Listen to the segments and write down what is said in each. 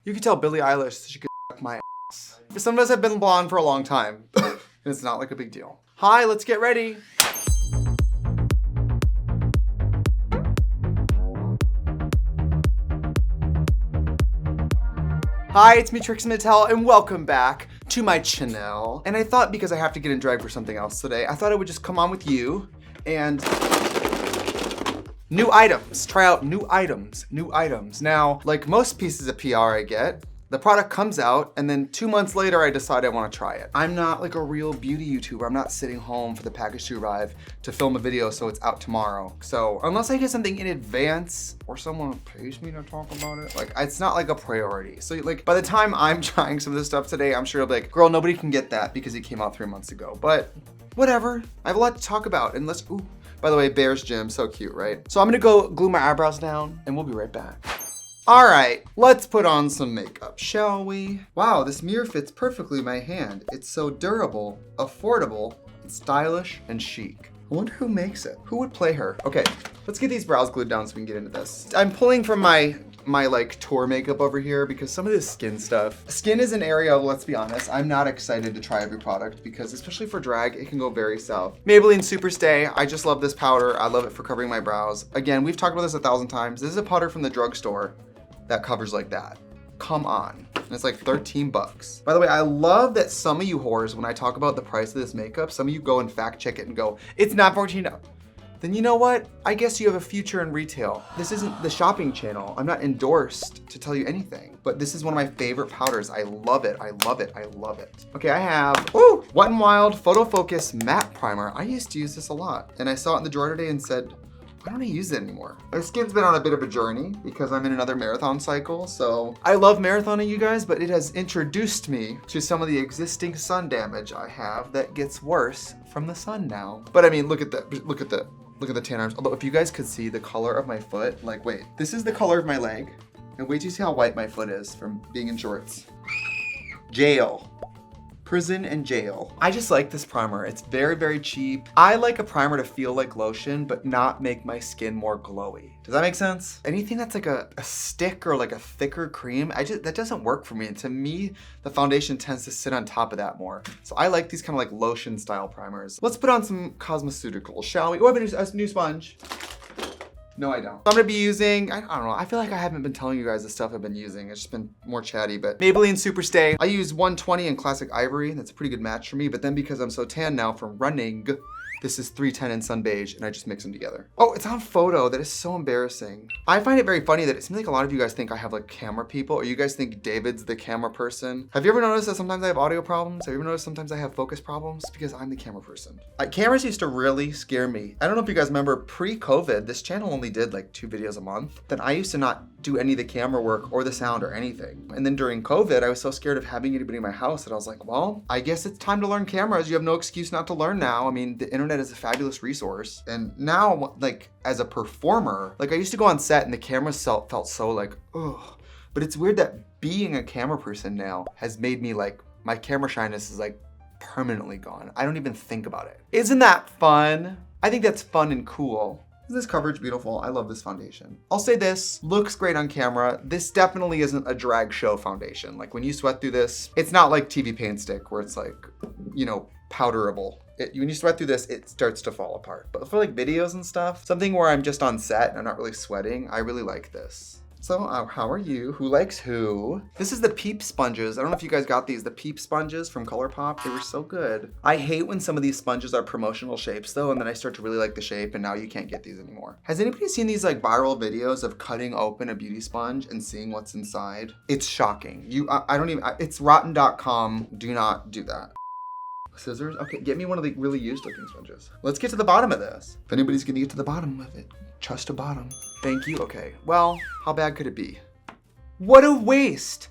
You can tell Billie Eilish she could suck my ass. Some of us have been blonde for a long time, and it's not like a big deal. Hi, let's get ready. Hi, it's me, Trixie Mattel, and welcome back to my channel. And I thought because I have to get in drag for something else today, I thought I would just come on with you and new items, try out new items. Now, like most pieces of PR I get, the product comes out and then 2 months later I decide I want to try it. I'm not like a real beauty YouTuber. I'm not sitting home for the package to arrive to film a video so it's out tomorrow. So unless I get something in advance or someone pays me to talk about it, like it's not like a priority. So like by the time I'm trying some of this stuff today, I'm sure I'll be like, girl, nobody can get that because it came out 3 months ago. But whatever, I have a lot to talk about and let's, ooh. By the way, Bear's Gym, so cute, right? So I'm gonna go glue my eyebrows down and we'll be right back. All right, let's put on some makeup, shall we? Wow, this mirror fits perfectly in my hand. It's so durable, affordable, stylish, and chic. I wonder who makes it. Who would play her? Okay, let's get these brows glued down so we can get into this. I'm pulling from my like tour makeup over here because some of this skin stuff. Skin is an area, let's be honest, I'm not excited to try every product because especially for drag, it can go very south. Maybelline Superstay, I just love this powder. I love it for covering my brows. Again, we've talked about this 1,000 times. This is a powder from the drugstore that covers like that. Come on. And it's like 13 bucks. By the way, I love that some of you whores, when I talk about the price of this makeup, some of you go and fact check it and go, it's not $14. Then you know what? I guess you have a future in retail. This isn't the shopping channel. I'm not endorsed to tell you anything, but this is one of my favorite powders. I love it, I love it, I love it. Okay, I have, ooh, Wet n Wild Photo Focus Matte Primer. I used to use this a lot, and I saw it in the drawer today and said, why don't I use it anymore? My skin's been on a bit of a journey because I'm in another marathon cycle, so I love marathoning, you guys, but it has introduced me to some of the existing sun damage I have that gets worse from the sun now. But I mean, look at the tan arms. Although if you guys could see the color of my foot, like wait, this is the color of my leg, and wait till you see how white my foot is from being in shorts. Jail. Prison and jail. I just like this primer. It's very, very cheap. I like a primer to feel like lotion, but not make my skin more glowy. Does that make sense? Anything that's like a stick or like a thicker cream, that doesn't work for me. And to me, the foundation tends to sit on top of that more. So I like these kind of like lotion style primers. Let's put on some cosmeceuticals, shall we? Oh, I have a new sponge. No, I don't. I'm gonna be using, I don't know, I feel like I haven't been telling you guys the stuff I've been using. It's just been more chatty, but Maybelline Superstay. I use 120 in Classic Ivory. That's a pretty good match for me, but then because I'm so tan now from running, this is 310 in Sun Beige, and I just mix them together. Oh, it's on photo. That is so embarrassing. I find it very funny that it seems like a lot of you guys think I have like camera people, or you guys think David's the camera person. Have you ever noticed that sometimes I have audio problems? Have you ever noticed sometimes I have focus problems? Because I'm the camera person. Cameras used to really scare me. I don't know if you guys remember pre-COVID, this channel only did like 2 videos a month. Then I used to not do any of the camera work or the sound or anything. And then during COVID, I was so scared of having anybody in my house that I was like, well, I guess it's time to learn cameras. You have no excuse not to learn now. I mean, the internet is a fabulous resource. And now, like, as a performer, like I used to go on set and the cameras felt so like, ugh. But it's weird that being a camera person now has made me like, my camera shyness is like permanently gone. I don't even think about it. Isn't that fun? I think that's fun and cool. Isn't this coverage beautiful? I love this foundation. I'll say this, looks great on camera. This definitely isn't a drag show foundation. Like when you sweat through this, it's not like TV paint stick where it's like, you know, powderable. When you sweat through this, it starts to fall apart. But for like videos and stuff, something where I'm just on set and I'm not really sweating, I really like this. So how are you? Who likes who? This is the Peeps sponges. I don't know if you guys got these, the Peeps sponges from Colourpop. They were so good. I hate when some of these sponges are promotional shapes though, and then I start to really like the shape and now you can't get these anymore. Has anybody seen these like viral videos of cutting open a beauty sponge and seeing what's inside? It's shocking. It's rotten.com. Do not do that. Scissors? Okay, get me one of the really used looking sponges. Let's get to the bottom of this. If anybody's gonna get to the bottom of it, trust a bottom. Thank you, okay. Well, how bad could it be? What a waste.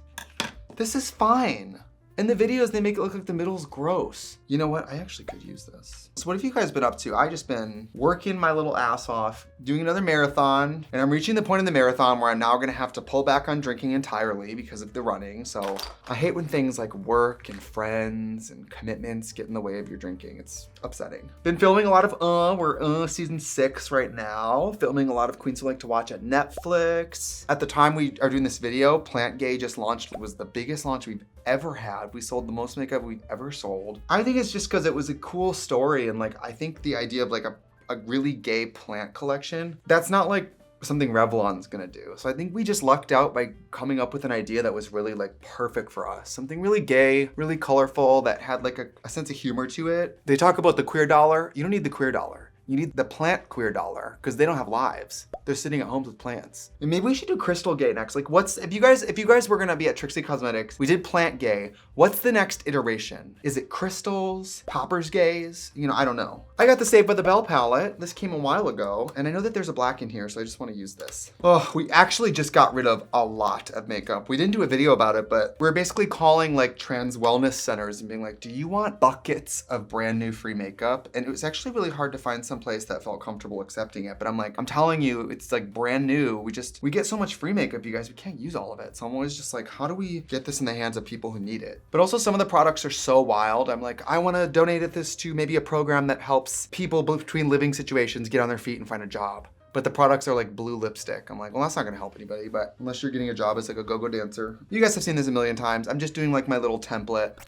This is fine. In the videos, they make it look like the middle's gross. You know what? I actually could use this. So what have you guys been up to? I just been working my little ass off, doing another marathon, and I'm reaching the point in the marathon where I'm now gonna have to pull back on drinking entirely because of the running. So I hate when things like work and friends and commitments get in the way of your drinking. It's upsetting. Been filming a lot of we're season 6 right now. Filming a lot of Queens Who Like to Watch at Netflix. At the time we are doing this video, Plant Gay just launched. It was the biggest launch we've ever had. We sold the most makeup we've ever sold. I think it's just because it was a cool story, and like I think the idea of like a really gay plant collection, that's not like something Revlon's gonna do. So I think we just lucked out by coming up with an idea that was really like perfect for us. Something really gay, really colorful, that had like a sense of humor to it. They talk about the queer dollar. You don't need the queer dollar. You need the plant queer dollar because they don't have lives. They're sitting at homes with plants. And maybe we should do crystal gay next. Like if you guys were gonna be at Trixie Cosmetics, we did plant gay. What's the next iteration? Is it crystals, poppers gays? You know, I don't know. I got the Saved by the Bell palette. This came a while ago, and I know that there's a black in here, so I just wanna use this. Oh, we actually just got rid of a lot of makeup. We didn't do a video about it, but we're basically calling like trans wellness centers and being like, do you want buckets of brand new free makeup? And it was actually really hard to find some place that felt comfortable accepting it. But I'm like, I'm telling you, it's like brand new. We get so much free makeup, you guys, we can't use all of it. So I'm always just like, how do we get this in the hands of people who need it? But also some of the products are so wild. I'm like, I wanna donate this to maybe a program that helps people between living situations get on their feet and find a job. But the products are like blue lipstick. I'm like, well, that's not gonna help anybody, but unless you're getting a job as like a go-go dancer. You guys have seen this a million times. I'm just doing like my little template.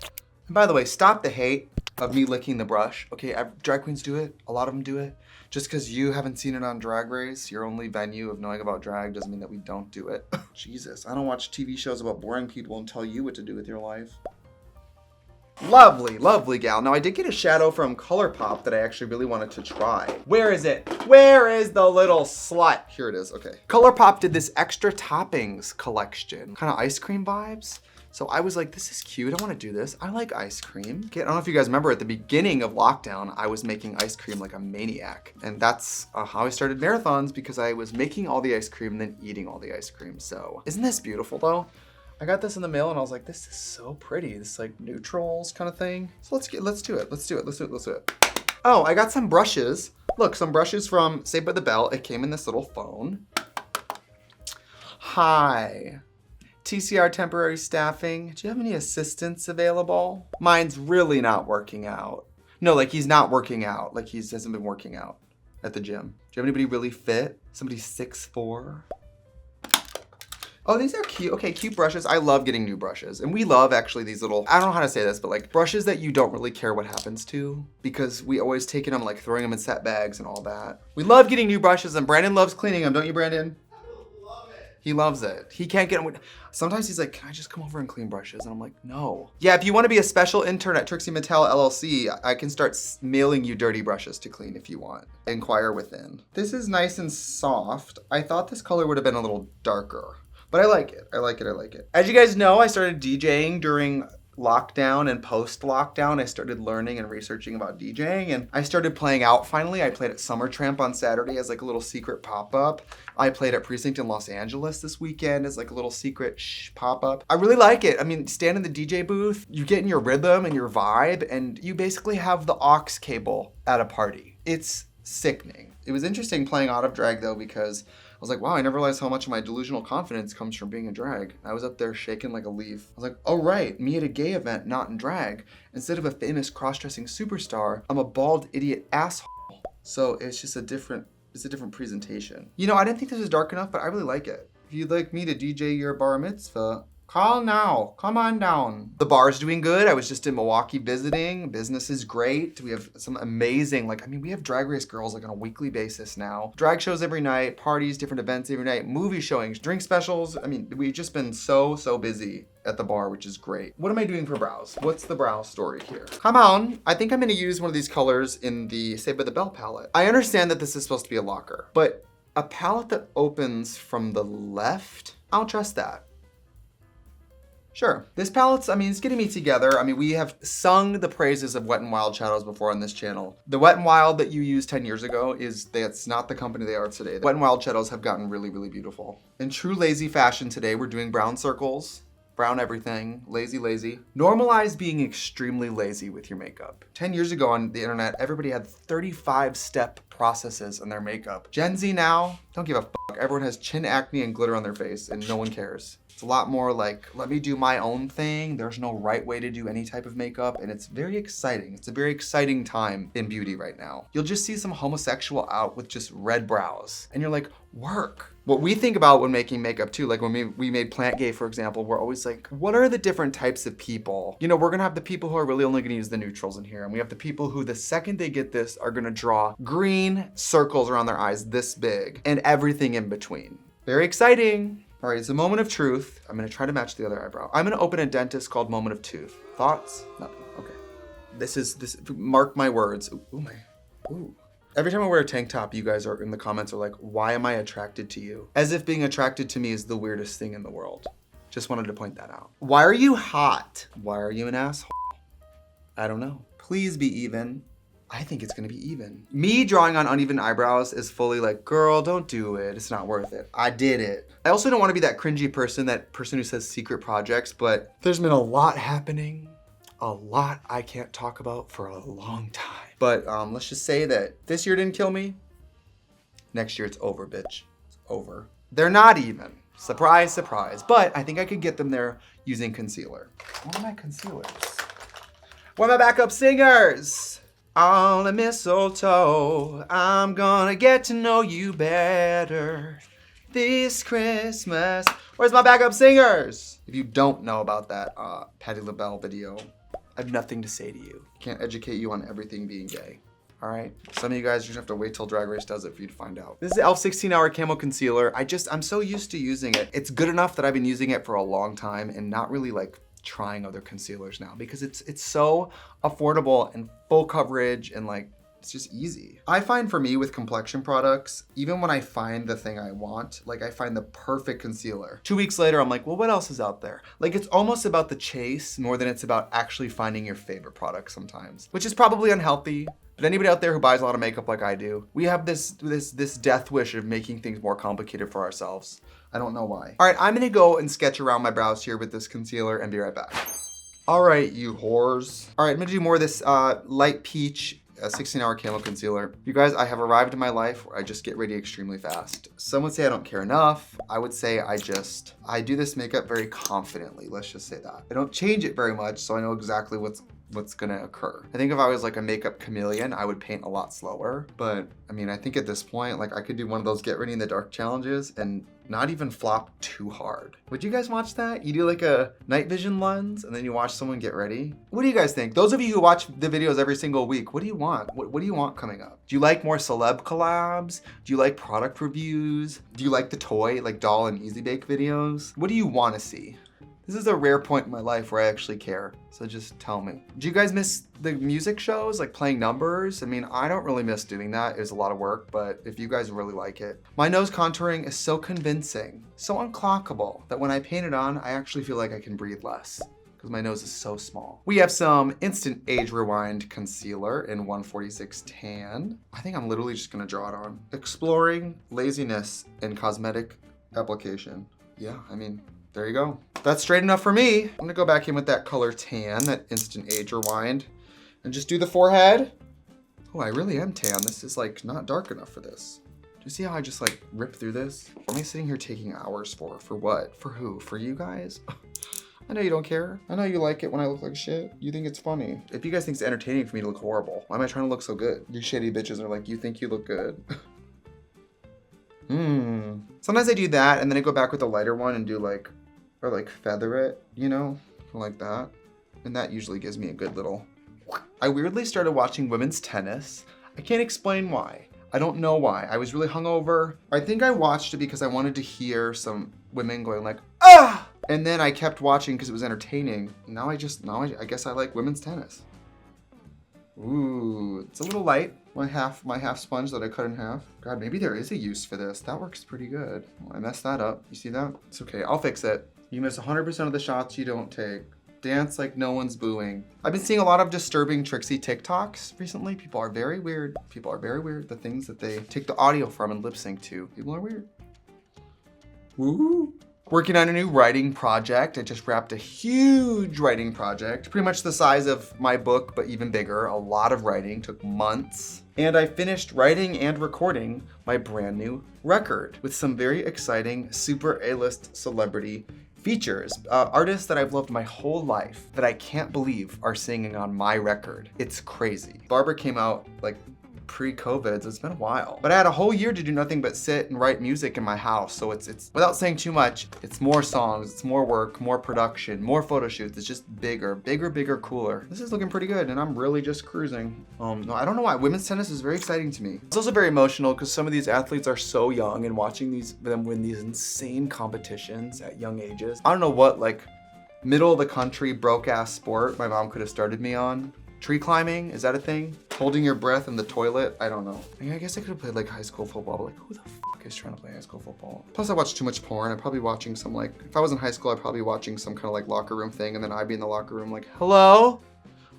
And by the way, stop the hate of me licking the brush. Okay, drag queens do it, a lot of them do it. Just because you haven't seen it on Drag Race, your only venue of knowing about drag, doesn't mean that we don't do it. Jesus, I don't watch TV shows about boring people and tell you what to do with your life. Lovely, lovely gal. Now I did get a shadow from Colourpop that I actually really wanted to try. Where is it? Where is the little slut? Here it is, okay. Colourpop did this extra toppings collection, kind of ice cream vibes. So I was like, this is cute, I wanna do this. I like ice cream. I don't know if you guys remember, at the beginning of lockdown, I was making ice cream like a maniac. And that's how I started marathons, because I was making all the ice cream and then eating all the ice cream. So isn't this beautiful though? I got this in the mail and I was like, this is so pretty. This like neutrals kind of thing. So let's do it. Oh, I got some brushes. Look, some brushes from Saved by the Bell. It came in this little phone. Hi. TCR temporary staffing. Do you have any assistants available? Mine's really not working out. No, like he's not working out. Like he hasn't been working out at the gym. Do you have anybody really fit? Somebody 6'4"? Oh, these are cute. Okay, cute brushes. I love getting new brushes. And we love actually these little, I don't know how to say this, but like brushes that you don't really care what happens to, because we always taking them, like throwing them in set bags and all that. We love getting new brushes, and Brandon loves cleaning them, don't you, Brandon? He loves it. He can't get them. Sometimes he's like, can I just come over and clean brushes? And I'm like, no. Yeah, if you want to be a special intern at Trixie Mattel LLC, I can start mailing you dirty brushes to clean if you want. Inquire within. This is nice and soft. I thought this color would have been a little darker, but I like it. I like it. As you guys know, I started DJing during lockdown and post-lockdown. I started learning and researching about DJing, and I started playing out finally. I played at Summer Tramp on Saturday as like a little secret pop-up. I played at Precinct in Los Angeles this weekend as like a little secret pop-up. I really like it. I mean, stand in the DJ booth, you get in your rhythm and your vibe, and you basically have the aux cable at a party. It's sickening. It was interesting playing out of drag though, because I was like, wow, I never realized how much of my delusional confidence comes from being a drag. I was up there shaking like a leaf. I was like, oh right, me at a gay event, not in drag. Instead of a famous cross-dressing superstar, I'm a bald idiot asshole. So it's just a different presentation. You know, I didn't think this was dark enough, but I really like it. If you'd like me to DJ your bar mitzvah, call now, come on down. The bar's doing good. I was just in Milwaukee visiting. Business is great. We have some amazing, we have Drag Race girls like on a weekly basis now. Drag shows every night, parties, different events every night, movie showings, drink specials. I mean, we've just been so busy at the bar, which is great. What am I doing for brows? What's the brow story here? Come on. I think I'm gonna use one of these colors in the Saved by the Bell palette. I understand that this is supposed to be a locker, but a palette that opens from the left, I'll trust that. Sure. This palette's, it's getting me together. We have sung the praises of Wet n Wild shadows before on this channel. The Wet n Wild that you used 10 years ago that's not the company they are today. The Wet n Wild shadows have gotten really, really beautiful. In true lazy fashion today, we're doing brown circles brown everything, lazy. Normalize being extremely lazy with your makeup. 10 years ago on the internet, everybody had 35-step processes in their makeup. Gen Z now, don't give a fuck. Everyone has chin acne and glitter on their face and no one cares. It's a lot more like, let me do my own thing. There's no right way to do any type of makeup, and it's very exciting. It's a very exciting time in beauty right now. You'll just see some homosexual out with just red brows, and you're like, work. What we think about when making makeup too, like when we made Plant Gay, for example, we're always like, what are the different types of people? You know, we're gonna have the people who are really only gonna use the neutrals in here, and we have the people who the second they get this are gonna draw green circles around their eyes this big, and everything in between. Very exciting. All right, it's a moment of truth. I'm gonna try to match the other eyebrow. I'm gonna open a dentist called Moment of Tooth. Thoughts? Nothing, okay. This, mark my words. Ooh. Every time I wear a tank top, you guys are in the comments are like, why am I attracted to you? As if being attracted to me is the weirdest thing in the world. Just wanted to point that out. Why are you hot? Why are you an asshole? I don't know. Please be even. I think it's gonna be even. Me drawing on uneven eyebrows is fully like, girl, don't do it. It's not worth it. I did it. I also don't wanna be that cringy person, that person who says secret projects, but there's been a lot happening, a lot I can't talk about for a long time. But let's just say that this year didn't kill me. Next year it's over, bitch. It's over. They're not even. Surprise, surprise. But I think I could get them there using concealer. What are my concealers? What are my backup singers? On the mistletoe, I'm gonna get to know you better this Christmas. Where's my backup singers? If you don't know about that Patti LaBelle video, I have nothing to say to you. Can't educate you on everything being gay. All right, some of you guys just have to wait till Drag Race does it for you to find out. This is the e.l.f. 16-Hour Camo Concealer. I'm so used to using it. It's good enough that I've been using it for a long time and not really like trying other concealers now because it's so affordable and full coverage and like it's just easy. I find for me with complexion products, even when I find the thing I want, like I find the perfect concealer, 2 weeks later I'm like, well, what else is out there? Like it's almost about the chase more than it's about actually finding your favorite product sometimes, which is probably unhealthy. But anybody out there who buys a lot of makeup like I do, we have this death wish of making things more complicated for ourselves. I don't know why. All right, I'm gonna go and sketch around my brows here with this concealer and be right back. All right, you whores. All right, I'm gonna do more of this light peach 16-hour camo concealer. You guys, I have arrived in my life where I just get ready extremely fast. Some would say I don't care enough. I would say I do this makeup very confidently, let's just say that. I don't change it very much, so I know exactly what's gonna occur. I think if I was like a makeup chameleon, I would paint a lot slower. But I mean, I think at this point, like I could do one of those get ready in the dark challenges and not even flop too hard. Would you guys watch that? You do like a night vision lens and then you watch someone get ready. What do you guys think? Those of you who watch the videos every single week, what do you want? What do you want coming up? Do you like more celeb collabs? Do you like product reviews? Do you like the toy, like doll and easy bake videos? What do you want to see? This is a rare point in my life where I actually care, so just tell me. Do you guys miss the music shows, like playing numbers? I mean, I don't really miss doing that. It was a lot of work, but if you guys really like it. My nose contouring is so convincing, so unclockable, that when I paint it on, I actually feel like I can breathe less, because my nose is so small. We have some Instant Age Rewind Concealer in 146 Tan. I think I'm literally just gonna draw it on. Exploring laziness in cosmetic application. Yeah, I mean, there you go. That's straight enough for me. I'm gonna go back in with that color tan, that Instant Age Rewind, and just do the forehead. Oh, I really am tan. This is like not dark enough for this. Do you see how I just like rip through this? What am I sitting here taking hours for? For what? For who? For you guys? I know you don't care. I know you like it when I look like shit. You think it's funny. If you guys think it's entertaining for me to look horrible, why am I trying to look so good? You shitty bitches are like, you think you look good? Sometimes I do that and then I go back with a lighter one and do like, or like feather it, you know, like that. And that usually gives me a good little. I weirdly started watching women's tennis. I can't explain why. I don't know why. I was really hungover. I think I watched it because I wanted to hear some women going like, ah! And then I kept watching because it was entertaining. Now I guess I like women's tennis. Ooh, it's a little light. My half sponge that I cut in half. God, maybe there is a use for this. That works pretty good. Oh, I messed that up. You see that? It's okay, I'll fix it. You miss 100% of the shots you don't take. Dance like no one's booing. I've been seeing a lot of disturbing Trixie TikToks recently. People are very weird. People are very weird. The things that they take the audio from and lip sync to. People are weird. Woo! Working on a new writing project. I just wrapped a huge writing project, pretty much the size of my book, but even bigger. A lot of writing, took months. And I finished writing and recording my brand new record with some very exciting super A-list celebrity features. Artists that I've loved my whole life that I can't believe are singing on my record. It's crazy. Barbara came out like pre-COVID, so it's been a while. But I had a whole year to do nothing but sit and write music in my house. So it's without saying too much, it's more songs, it's more work, more production, more photo shoots. It's just bigger, cooler. This is looking pretty good and I'm really just cruising. No, I don't know why. Women's tennis is very exciting to me. It's also very emotional because some of these athletes are so young and watching them win these insane competitions at young ages. I don't know what like middle of the country broke ass sport my mom could have started me on. Tree climbing, is that a thing? Holding your breath in the toilet? I don't know. I guess I could have played like high school football, but like who the fuck is trying to play high school football? Plus I watch too much porn. I'm probably watching some like, if I was in high school, I'd probably watching some kind of like locker room thing and then I'd be in the locker room like, hello?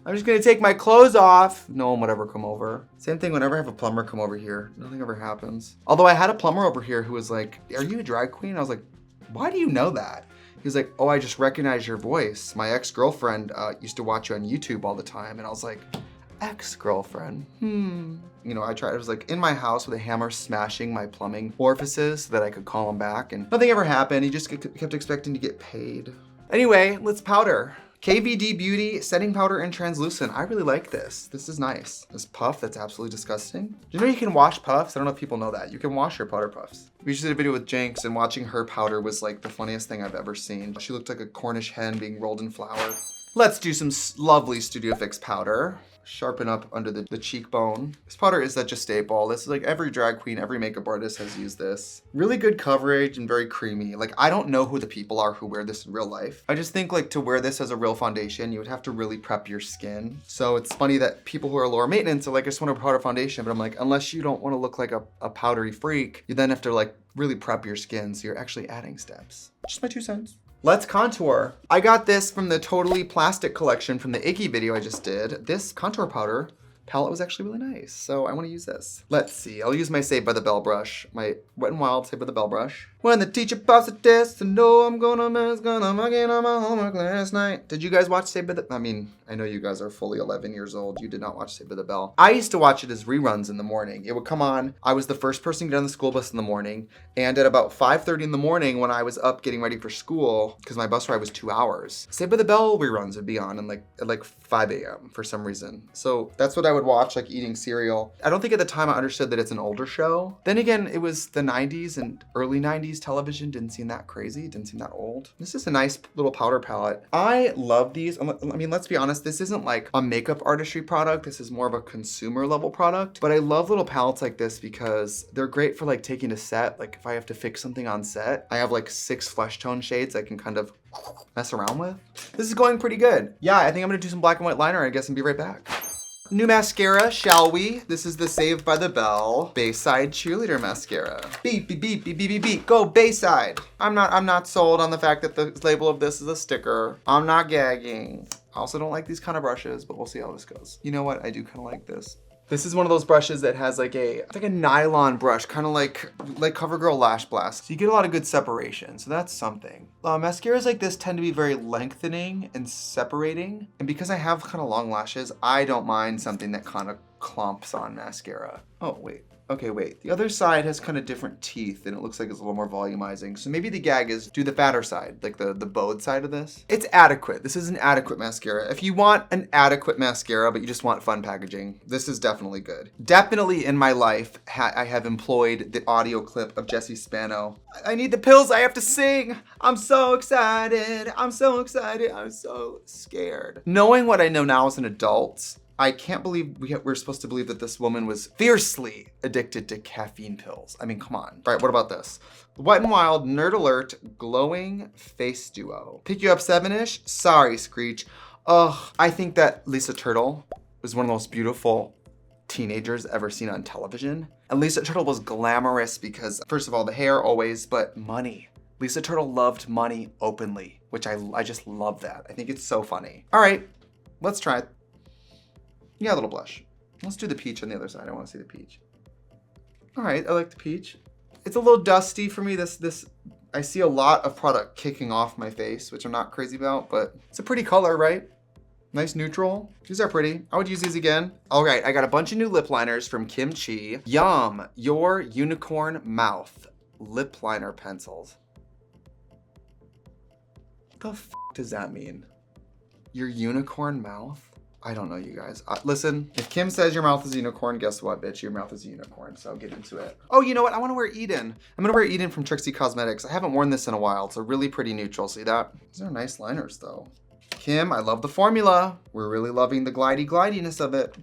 I'm just gonna take my clothes off. No one would ever come over. Same thing whenever I have a plumber come over here. Nothing ever happens. Although I had a plumber over here who was like, are you a drag queen? I was like, why do you know that? He was like, oh, I just recognize your voice. My ex-girlfriend used to watch you on YouTube all the time. And I was like, ex-girlfriend, You know, I was like in my house with a hammer smashing my plumbing orifices so that I could call him back. And nothing ever happened. He just kept expecting to get paid. Anyway, let's powder. KVD Beauty Setting Powder in Translucent. I really like this. This is nice. This puff, that's absolutely disgusting. Do you know you can wash puffs? I don't know if people know that. You can wash your powder puffs. We just did a video with Jinx and watching her powder was like the funniest thing I've ever seen. She looked like a Cornish hen being rolled in flour. Let's do some lovely Studio Fix powder. Sharpen up under the cheekbone. This powder is such a staple. This is like every drag queen, every makeup artist has used this. Really good coverage and very creamy. Like I don't know who the people are who wear this in real life. I just think like to wear this as a real foundation, you would have to really prep your skin. So it's funny that people who are lower maintenance are like, I just want a powder foundation, but I'm like, unless you don't want to look like a powdery freak, you then have to like really prep your skin. So you're actually adding steps. Just my 2 cents. Let's contour. I got this from the Totally Plastic collection from the Iggy video I just did. This contour powder palette was actually really nice, so I want to use this. Let's see, I'll use my Saved by the Bell brush, my Wet n Wild Saved by the Bell brush. When the teacher pops a test, I know I'm gonna mess, gonna muck it on my homework last night. Did you guys watch Saved by the, I mean, I know you guys are fully 11 years old. You did not watch Saved by the Bell. I used to watch it as reruns in the morning. It would come on. I was the first person to get on the school bus in the morning. And at about 5:30 in the morning when I was up getting ready for school, because my bus ride was 2 hours, Saved by the Bell reruns would be on and at like 5 a.m. for some reason. So that's what I would watch, like eating cereal. I don't think at the time I understood that it's an older show. Then again, it was the 90s and early 90s television. Didn't seem that crazy. Didn't seem that old. This is a nice little powder palette. I love these. I mean, let's be honest. This isn't like a makeup artistry product. This is more of a consumer level product. But I love little palettes like this because they're great for like taking to set. Like if I have to fix something on set, I have like 6 flesh tone shades I can kind of mess around with. This is going pretty good. Yeah, I think I'm gonna do some black and white liner, I guess, and be right back. New mascara, shall we? This is the Saved by the Bell Bayside Cheerleader Mascara. Beep, beep, beep, beep, beep, beep, beep. Go Bayside. I'm not sold on the fact that the label of this is a sticker. I'm not gagging. I also don't like these kind of brushes, but we'll see how this goes. You know what? I do kind of like this. This is one of those brushes that has like it's like a nylon brush, kind of like CoverGirl Lash Blast. So you get a lot of good separation, so that's something. Mascaras like this tend to be very lengthening and separating. And because I have kind of long lashes, I don't mind something that kind of clumps on mascara. Oh, wait. Okay, wait. The other side has kind of different teeth and it looks like it's a little more volumizing. So maybe the gag is do the fatter side, like the bowed side of this. It's adequate. This is an adequate mascara. If you want an adequate mascara, but you just want fun packaging, this is definitely good. Definitely in my life, I have employed the audio clip of Jessie Spano. I need the pills, I have to sing. I'm so excited. I'm so excited. I'm so scared. Knowing what I know now as an adult, I can't believe we're supposed to believe that this woman was fiercely addicted to caffeine pills. I mean, come on. All right, what about this? Wet n Wild Nerd Alert Glowing Face Duo. Pick you up 7-ish? Sorry, Screech. Ugh, I think that Lisa Turtle was one of the most beautiful teenagers ever seen on television. And Lisa Turtle was glamorous because, first of all, the hair always, but money. Lisa Turtle loved money openly, which I just love that. I think it's so funny. All right, let's try it. Yeah, a little blush. Let's do the peach on the other side. I want to see the peach. All right, I like the peach. It's a little dusty for me. This I see a lot of product kicking off my face, which I'm not crazy about, but it's a pretty color, right? Nice neutral. These are pretty. I would use these again. All right, I got a bunch of new lip liners from Chi. Yum, your unicorn mouth lip liner pencils. What the f does that mean? Your unicorn mouth? I don't know, you guys. Listen, if Kim says your mouth is a unicorn, guess what, bitch? Your mouth is a unicorn, so get into it. Oh, you know what? I wanna wear Eden. I'm gonna wear Eden from Trixie Cosmetics. I haven't worn this in a while. It's a really pretty neutral, see that? These are nice liners though. Kim, I love the formula. We're really loving the glidiness of it.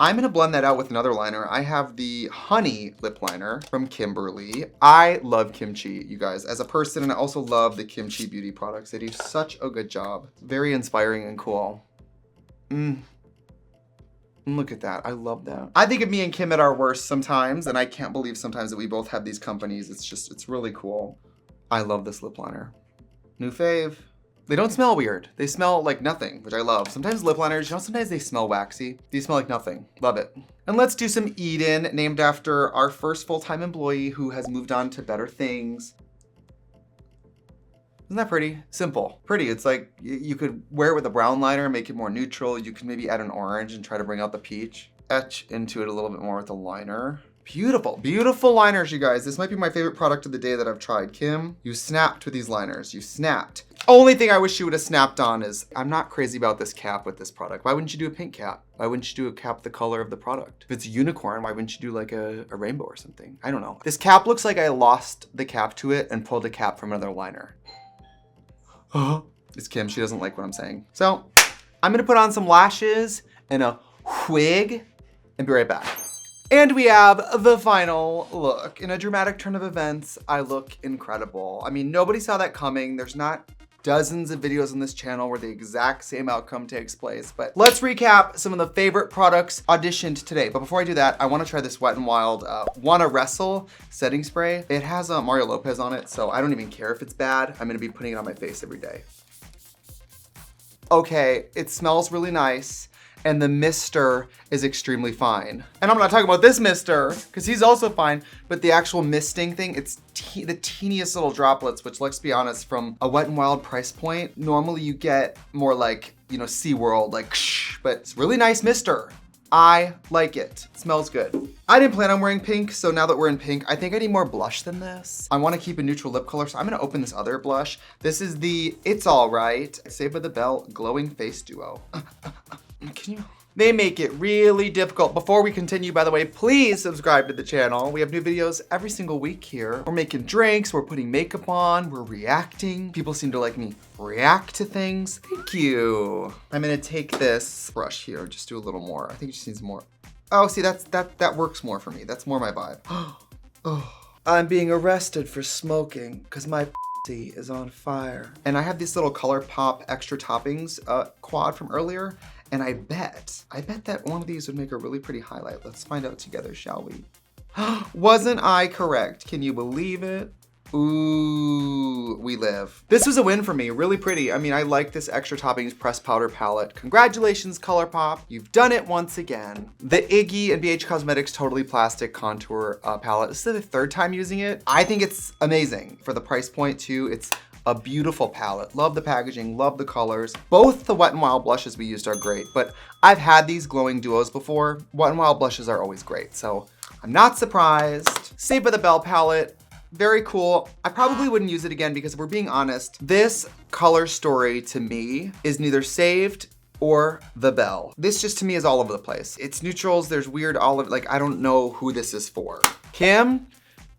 I'm gonna blend that out with another liner. I have the Honey lip liner from Kimberly. I love Chi, you guys, as a person, and I also love the Chi Beauty products. They do such a good job. Very inspiring and cool. Look at that, I love that. I think of me and Kim at our worst sometimes, and I can't believe sometimes that we both have these companies. It's really cool. I love this lip liner. New fave. They don't smell weird. They smell like nothing, which I love. Sometimes lip liners, you know, sometimes they smell waxy. These smell like nothing. Love it. And let's do some Eden, named after our first full-time employee who has moved on to better things. Isn't that pretty? Simple. Pretty. It's like you could wear it with a brown liner, make it more neutral. You can maybe add an orange and try to bring out the peach. Etch into it a little bit more with the liner. Beautiful, beautiful liners, you guys. This might be my favorite product of the day that I've tried. Kim, you snapped with these liners. You snapped. Only thing I wish you would have snapped on is, I'm not crazy about this cap with this product. Why wouldn't you do a pink cap? Why wouldn't you do a cap the color of the product? If it's a unicorn, why wouldn't you do like a rainbow or something? I don't know. This cap looks like I lost the cap to it and pulled a cap from another liner. It's Kim, she doesn't like what I'm saying. So, I'm gonna put on some lashes and a wig and be right back. And we have the final look. In a dramatic turn of events, I look incredible. I mean, nobody saw that coming. There's not dozens of videos on this channel where the exact same outcome takes place, but let's recap some of the favorite products auditioned today. But before I do that, I wanna try this Wet n Wild Wanna Wrestle setting spray. It has Mario Lopez on it, so I don't even care if it's bad. I'm gonna be putting it on my face every day. Okay, it smells really nice. And the mister is extremely fine. And I'm not talking about this mister, because he's also fine, but the actual misting thing, it's the teeniest little droplets, which, let's be honest, from a Wet n Wild price point, normally you get more like, you know, SeaWorld, like, shh, but it's really nice mister. I like it. It smells good. I didn't plan on wearing pink, so now that we're in pink, I think I need more blush than this. I wanna keep a neutral lip color, so I'm gonna open this other blush. This is the It's Alright Saved by the Bell Glowing Face Duo. Can you? They make it really difficult. Before we continue, by the way, please subscribe to the channel. We have new videos every single week here. We're making drinks, we're putting makeup on, we're reacting. People seem to like me react to things. Thank you. I'm gonna take this brush here, just do a little more. I think it just needs more. Oh, see, that works more for me. That's more my vibe. Oh, I'm being arrested for smoking because my is on fire. And I have these little Colourpop extra toppings quad from earlier, and I bet that one of these would make a really pretty highlight. Let's find out together, shall we? Wasn't I correct? Can you believe it? Ooh, we live. This was a win for me, really pretty. I mean, I like this extra toppings pressed powder palette. Congratulations, Colourpop. You've done it once again. The Iggy and BH Cosmetics Totally Plastic Contour palette. This is the third time using it. I think it's amazing. For the price point too, it's a beautiful palette. Love the packaging, love the colors. Both the Wet n Wild blushes we used are great, but I've had these glowing duos before. Wet n Wild blushes are always great, so I'm not surprised. Saved by the Bell palette. Very cool. I probably wouldn't use it again because if we're being honest, this color story to me is neither Saved or the Bell. This just to me is all over the place. It's neutrals, there's weird olive, like I don't know who this is for. Kim,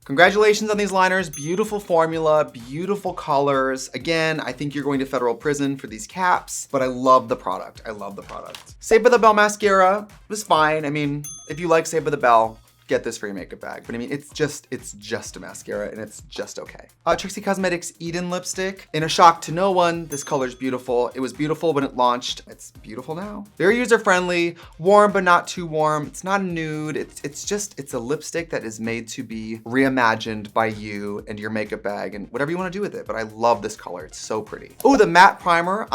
congratulations on these liners. Beautiful formula, beautiful colors. Again, I think you're going to federal prison for these caps, but I love the product. I love the product. Saved by the Bell mascara was fine. I mean, if you like Saved by the Bell, get this for your makeup bag. But I mean, it's just a mascara and it's just okay. Trixie Cosmetics Eden lipstick. In a shock to no one, this color's beautiful. It was beautiful when it launched. It's beautiful now. Very user-friendly, warm but not too warm. It's not a nude. It's a lipstick that is made to be reimagined by you and your makeup bag and whatever you wanna do with it. But I love this color, it's so pretty. Oh, the matte primer,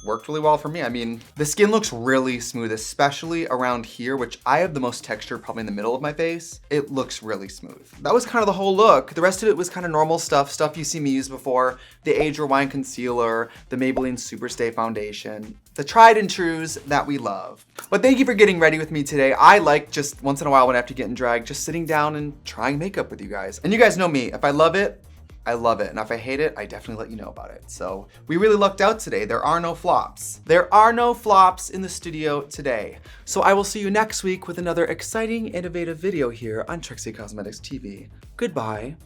worked really well for me. I mean, the skin looks really smooth, especially around here, which I have the most texture probably in the middle middle of my face, it looks really smooth. That was kind of the whole look. The rest of it was kind of normal stuff you see me use before. The Age Rewind Concealer, the Maybelline Superstay Foundation, the tried and trues that we love. But thank you for getting ready with me today. I like just once in a while when I have to get in drag, just sitting down and trying makeup with you guys. And you guys know me, if I love it, I love it. And if I hate it, I definitely let you know about it. So we really lucked out today. There are no flops. There are no flops in the studio today. So I will see you next week with another exciting, innovative video here on Trixie Cosmetics TV. Goodbye.